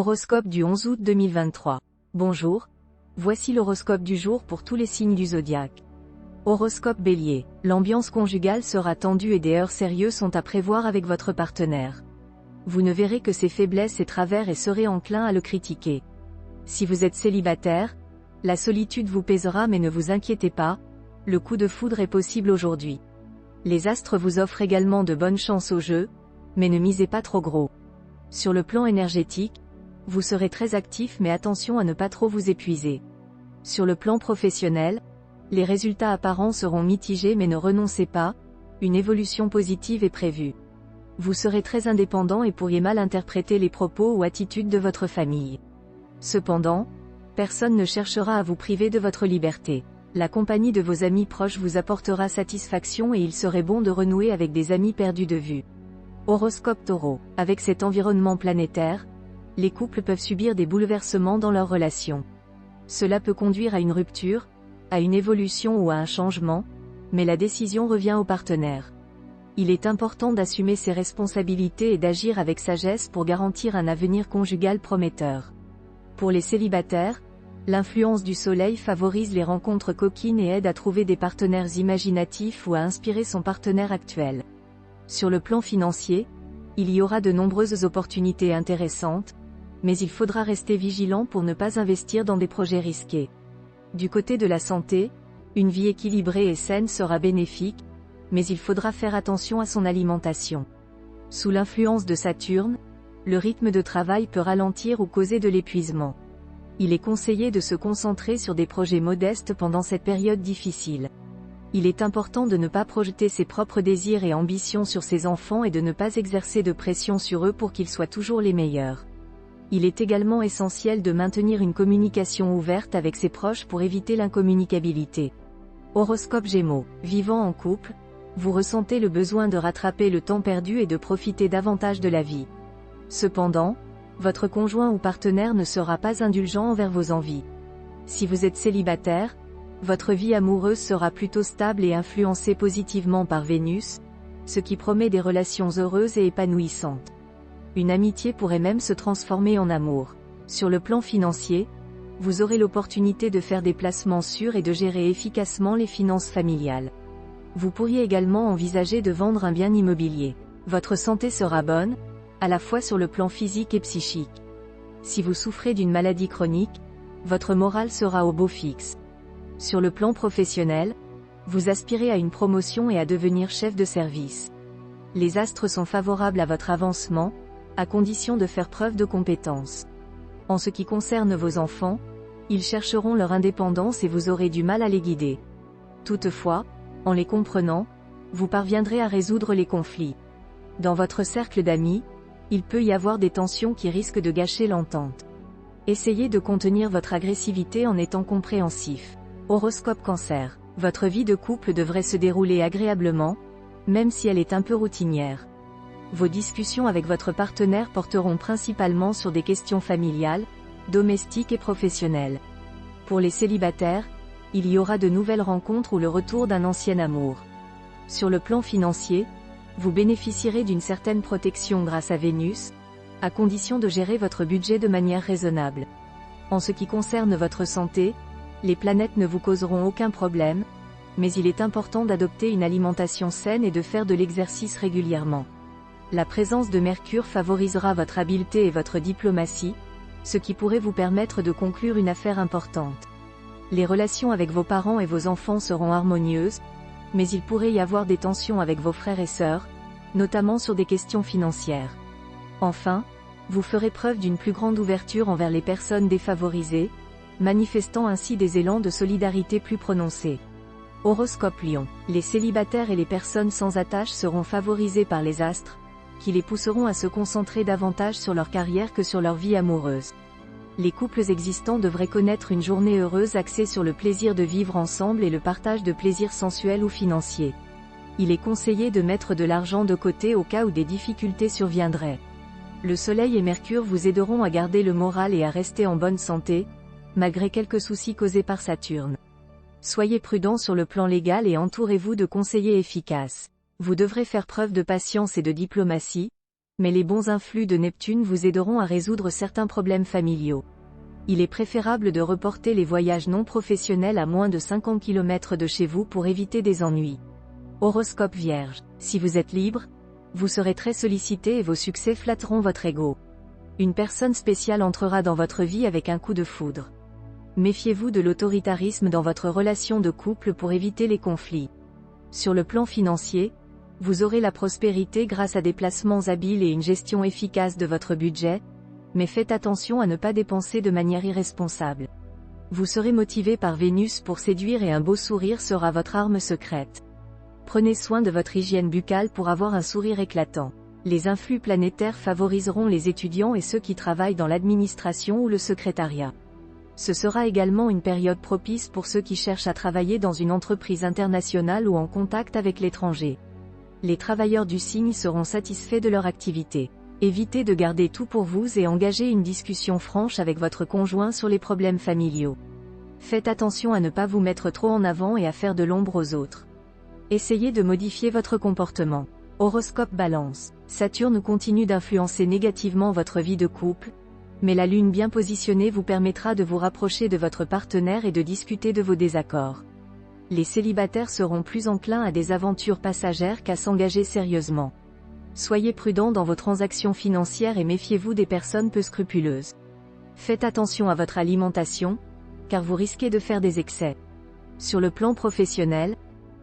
Horoscope du 11 août 2023. Bonjour, voici l'horoscope du jour pour tous les signes du zodiaque. Horoscope Bélier, l'ambiance conjugale sera tendue et des heurts sérieux sont à prévoir avec votre partenaire. Vous ne verrez que ses faiblesses et travers et serez enclin à le critiquer. Si vous êtes célibataire, la solitude vous pèsera mais ne vous inquiétez pas, le coup de foudre est possible aujourd'hui. Les astres vous offrent également de bonnes chances au jeu, mais ne misez pas trop gros. Sur le plan énergétique, vous serez très actif mais attention à ne pas trop vous épuiser. Sur le plan professionnel, les résultats apparents seront mitigés mais ne renoncez pas, une évolution positive est prévue. Vous serez très indépendant et pourriez mal interpréter les propos ou attitudes de votre famille. Cependant, personne ne cherchera à vous priver de votre liberté. La compagnie de vos amis proches vous apportera satisfaction et il serait bon de renouer avec des amis perdus de vue. Horoscope Taureau, avec cet environnement planétaire, les couples peuvent subir des bouleversements dans leurs relations. Cela peut conduire à une rupture, à une évolution ou à un changement, mais la décision revient au partenaire. Il est important d'assumer ses responsabilités et d'agir avec sagesse pour garantir un avenir conjugal prometteur. Pour les célibataires, l'influence du soleil favorise les rencontres coquines et aide à trouver des partenaires imaginatifs ou à inspirer son partenaire actuel. Sur le plan financier, il y aura de nombreuses opportunités intéressantes, mais il faudra rester vigilant pour ne pas investir dans des projets risqués. Du côté de la santé, une vie équilibrée et saine sera bénéfique, mais il faudra faire attention à son alimentation. Sous l'influence de Saturne, le rythme de travail peut ralentir ou causer de l'épuisement. Il est conseillé de se concentrer sur des projets modestes pendant cette période difficile. Il est important de ne pas projeter ses propres désirs et ambitions sur ses enfants et de ne pas exercer de pression sur eux pour qu'ils soient toujours les meilleurs. Il est également essentiel de maintenir une communication ouverte avec ses proches pour éviter l'incommunicabilité. Horoscope Gémeaux, vivant en couple, vous ressentez le besoin de rattraper le temps perdu et de profiter davantage de la vie. Cependant, votre conjoint ou partenaire ne sera pas indulgent envers vos envies. Si vous êtes célibataire, votre vie amoureuse sera plutôt stable et influencée positivement par Vénus, ce qui promet des relations heureuses et épanouissantes. Une amitié pourrait même se transformer en amour. Sur le plan financier, vous aurez l'opportunité de faire des placements sûrs et de gérer efficacement les finances familiales. Vous pourriez également envisager de vendre un bien immobilier. Votre santé sera bonne, à la fois sur le plan physique et psychique. Si vous souffrez d'une maladie chronique, votre morale sera au beau fixe. Sur le plan professionnel, vous aspirez à une promotion et à devenir chef de service. Les astres sont favorables à votre avancement, à condition de faire preuve de compétence. En ce qui concerne vos enfants, ils chercheront leur indépendance et vous aurez du mal à les guider. Toutefois, en les comprenant, vous parviendrez à résoudre les conflits. Dans votre cercle d'amis, il peut y avoir des tensions qui risquent de gâcher l'entente. Essayez de contenir votre agressivité en étant compréhensif. Horoscope Cancer, votre vie de couple devrait se dérouler agréablement, même si elle est un peu routinière. Vos discussions avec votre partenaire porteront principalement sur des questions familiales, domestiques et professionnelles. Pour les célibataires, il y aura de nouvelles rencontres ou le retour d'un ancien amour. Sur le plan financier, vous bénéficierez d'une certaine protection grâce à Vénus, à condition de gérer votre budget de manière raisonnable. En ce qui concerne votre santé, les planètes ne vous causeront aucun problème, mais il est important d'adopter une alimentation saine et de faire de l'exercice régulièrement. La présence de Mercure favorisera votre habileté et votre diplomatie, ce qui pourrait vous permettre de conclure une affaire importante. Les relations avec vos parents et vos enfants seront harmonieuses, mais il pourrait y avoir des tensions avec vos frères et sœurs, notamment sur des questions financières. Enfin, vous ferez preuve d'une plus grande ouverture envers les personnes défavorisées, manifestant ainsi des élans de solidarité plus prononcés. Horoscope Lion, les célibataires et les personnes sans attache seront favorisés par les astres, qui les pousseront à se concentrer davantage sur leur carrière que sur leur vie amoureuse. Les couples existants devraient connaître une journée heureuse axée sur le plaisir de vivre ensemble et le partage de plaisirs sensuels ou financiers. Il est conseillé de mettre de l'argent de côté au cas où des difficultés surviendraient. Le Soleil et Mercure vous aideront à garder le moral et à rester en bonne santé, malgré quelques soucis causés par Saturne. Soyez prudent sur le plan légal et entourez-vous de conseillers efficaces. Vous devrez faire preuve de patience et de diplomatie, Mais les bons influx de Neptune vous aideront à résoudre certains problèmes familiaux. Il est préférable de reporter les voyages non professionnels à moins de 50 km de chez vous pour éviter des ennuis. Horoscope Vierge. Si vous êtes libre, vous serez très sollicité et vos succès flatteront votre ego. Une personne spéciale entrera dans votre vie avec un coup de foudre. Méfiez-vous de l'autoritarisme dans votre relation de couple pour éviter les conflits. Sur le plan financier, vous aurez la prospérité grâce à des placements habiles et une gestion efficace de votre budget, mais faites attention à ne pas dépenser de manière irresponsable. Vous serez motivé par Vénus pour séduire et un beau sourire sera votre arme secrète. Prenez soin de votre hygiène buccale pour avoir un sourire éclatant. Les influx planétaires favoriseront les étudiants et ceux qui travaillent dans l'administration ou le secrétariat. Ce sera également une période propice pour ceux qui cherchent à travailler dans une entreprise internationale ou en contact avec l'étranger. Les travailleurs du signe seront satisfaits de leur activité. Évitez de garder tout pour vous et engagez une discussion franche avec votre conjoint sur les problèmes familiaux. Faites attention à ne pas vous mettre trop en avant et à faire de l'ombre aux autres. Essayez de modifier votre comportement. Horoscope Balance. Saturne continue d'influencer négativement votre vie de couple, mais la Lune bien positionnée vous permettra de vous rapprocher de votre partenaire et de discuter de vos désaccords. Les célibataires seront plus enclins à des aventures passagères qu'à s'engager sérieusement. Soyez prudent dans vos transactions financières et méfiez-vous des personnes peu scrupuleuses. Faites attention à votre alimentation, car vous risquez de faire des excès. Sur le plan professionnel,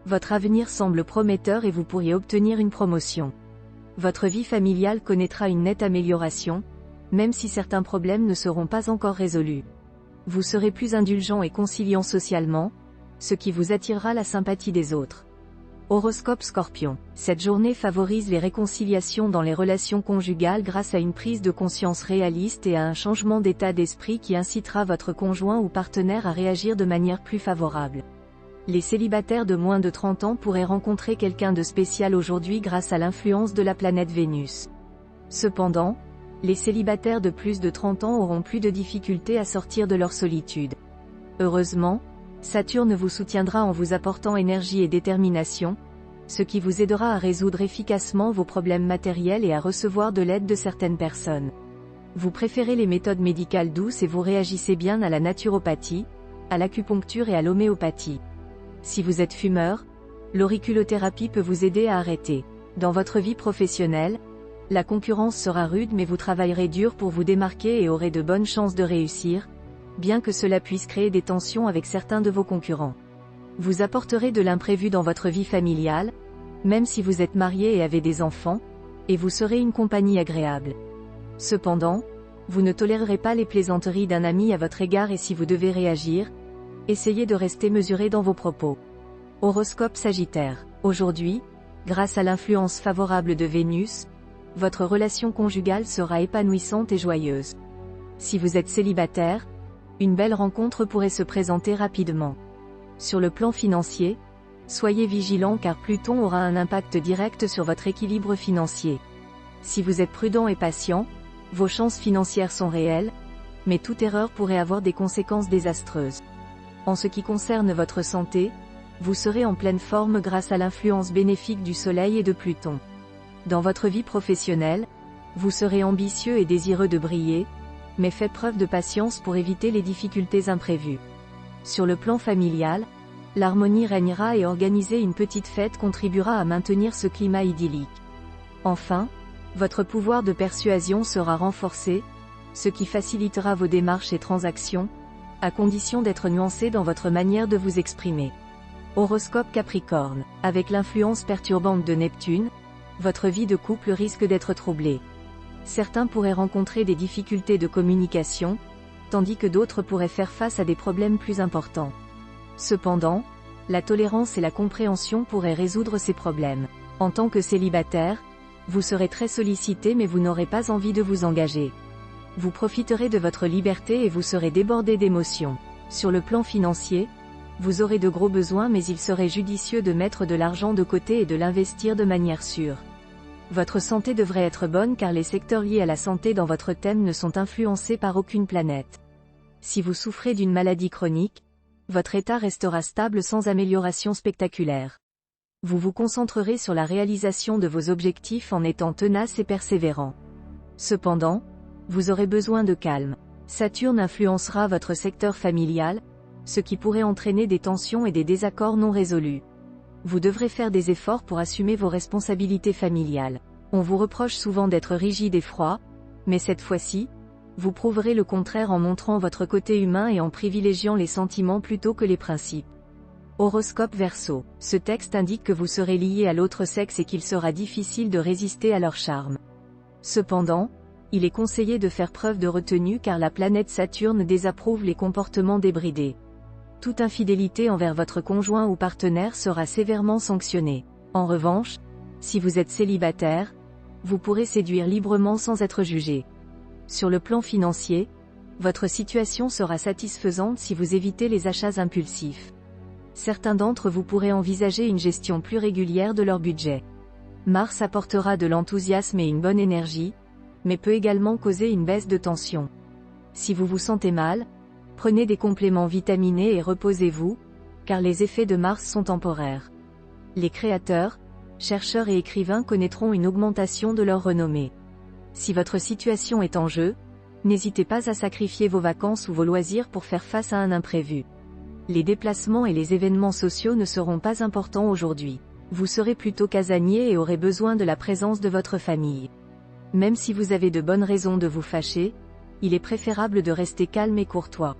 votre avenir semble prometteur et vous pourriez obtenir une promotion. Votre vie familiale connaîtra une nette amélioration, même si certains problèmes ne seront pas encore résolus. Vous serez plus indulgent et conciliant socialement, ce qui vous attirera la sympathie des autres. Horoscope Scorpion. Cette journée favorise les réconciliations dans les relations conjugales grâce à une prise de conscience réaliste et à un changement d'état d'esprit qui incitera votre conjoint ou partenaire à réagir de manière plus favorable. Les célibataires de moins de 30 ans pourraient rencontrer quelqu'un de spécial aujourd'hui grâce à l'influence de la planète Vénus. Cependant, les célibataires de plus de 30 ans auront plus de difficultés à sortir de leur solitude. Heureusement, Saturne vous soutiendra en vous apportant énergie et détermination, ce qui vous aidera à résoudre efficacement vos problèmes matériels et à recevoir de l'aide de certaines personnes. Vous préférez les méthodes médicales douces et vous réagissez bien à la naturopathie, à l'acupuncture et à l'homéopathie. Si vous êtes fumeur, l'auriculothérapie peut vous aider à arrêter. Dans votre vie professionnelle, la concurrence sera rude mais vous travaillerez dur pour vous démarquer et aurez de bonnes chances de réussir, bien que cela puisse créer des tensions avec certains de vos concurrents. Vous apporterez de l'imprévu dans votre vie familiale, même si vous êtes marié et avez des enfants, et vous serez une compagnie agréable. Cependant, vous ne tolérerez pas les plaisanteries d'un ami à votre égard et si vous devez réagir, essayez de rester mesuré dans vos propos. Horoscope Sagittaire. Aujourd'hui, grâce à l'influence favorable de Vénus, votre relation conjugale sera épanouissante et joyeuse. Si vous êtes célibataire, une belle rencontre pourrait se présenter rapidement. Sur le plan financier, soyez vigilant car Pluton aura un impact direct sur votre équilibre financier. Si vous êtes prudent et patient, vos chances financières sont réelles, mais toute erreur pourrait avoir des conséquences désastreuses. En ce qui concerne votre santé, vous serez en pleine forme grâce à l'influence bénéfique du Soleil et de Pluton. Dans votre vie professionnelle, vous serez ambitieux et désireux de briller, mais faites preuve de patience pour éviter les difficultés imprévues. Sur le plan familial, l'harmonie régnera et organiser une petite fête contribuera à maintenir ce climat idyllique. Enfin, votre pouvoir de persuasion sera renforcé, ce qui facilitera vos démarches et transactions, à condition d'être nuancé dans votre manière de vous exprimer. Horoscope Capricorne. Avec l'influence perturbante de Neptune, votre vie de couple risque d'être troublée. Certains pourraient rencontrer des difficultés de communication, tandis que d'autres pourraient faire face à des problèmes plus importants. Cependant, la tolérance et la compréhension pourraient résoudre ces problèmes. En tant que célibataire, vous serez très sollicité mais vous n'aurez pas envie de vous engager. Vous profiterez de votre liberté et vous serez débordé d'émotions. Sur le plan financier, vous aurez de gros besoins mais il serait judicieux de mettre de l'argent de côté et de l'investir de manière sûre. Votre santé devrait être bonne car les secteurs liés à la santé dans votre thème ne sont influencés par aucune planète. Si vous souffrez d'une maladie chronique, votre état restera stable sans amélioration spectaculaire. Vous vous concentrerez sur la réalisation de vos objectifs en étant tenace et persévérant. Cependant, vous aurez besoin de calme. Saturne influencera votre secteur familial, ce qui pourrait entraîner des tensions et des désaccords non résolus. Vous devrez faire des efforts pour assumer vos responsabilités familiales. On vous reproche souvent d'être rigide et froid, mais cette fois-ci, vous prouverez le contraire en montrant votre côté humain et en privilégiant les sentiments plutôt que les principes. Horoscope Verseau. Ce texte indique que vous serez lié à l'autre sexe et qu'il sera difficile de résister à leur charme. Cependant, il est conseillé de faire preuve de retenue car la planète Saturne désapprouve les comportements débridés. Toute infidélité envers votre conjoint ou partenaire sera sévèrement sanctionnée. En revanche, si vous êtes célibataire, vous pourrez séduire librement sans être jugé. Sur le plan financier, votre situation sera satisfaisante si vous évitez les achats impulsifs. Certains d'entre vous pourraient envisager une gestion plus régulière de leur budget. Mars apportera de l'enthousiasme et une bonne énergie, mais peut également causer une baisse de tension. Si vous vous sentez mal, prenez des compléments vitaminés et reposez-vous, car les effets de Mars sont temporaires. Les créateurs, chercheurs et écrivains connaîtront une augmentation de leur renommée. Si votre situation est en jeu, n'hésitez pas à sacrifier vos vacances ou vos loisirs pour faire face à un imprévu. Les déplacements et les événements sociaux ne seront pas importants aujourd'hui. Vous serez plutôt casanier et aurez besoin de la présence de votre famille. Même si vous avez de bonnes raisons de vous fâcher, il est préférable de rester calme et courtois.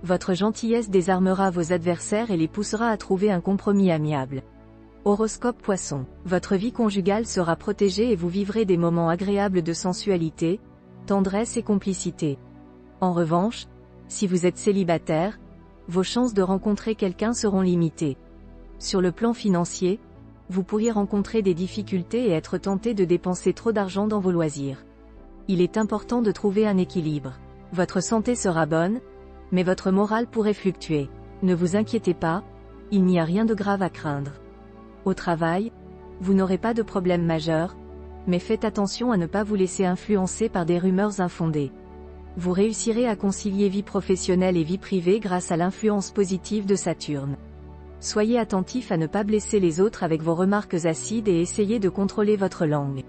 Votre gentillesse désarmera vos adversaires et les poussera à trouver un compromis amiable. Horoscope Poisson. Votre vie conjugale sera protégée et vous vivrez des moments agréables de sensualité, tendresse et complicité. En revanche, si vous êtes célibataire, vos chances de rencontrer quelqu'un seront limitées. Sur le plan financier, vous pourriez rencontrer des difficultés et être tenté de dépenser trop d'argent dans vos loisirs. Il est important de trouver un équilibre. Votre santé sera bonne, mais votre morale pourrait fluctuer. Ne vous inquiétez pas, il n'y a rien de grave à craindre. Au travail, vous n'aurez pas de problème majeur, mais faites attention à ne pas vous laisser influencer par des rumeurs infondées. Vous réussirez à concilier vie professionnelle et vie privée grâce à l'influence positive de Saturne. Soyez attentif à ne pas blesser les autres avec vos remarques acides et essayez de contrôler votre langue.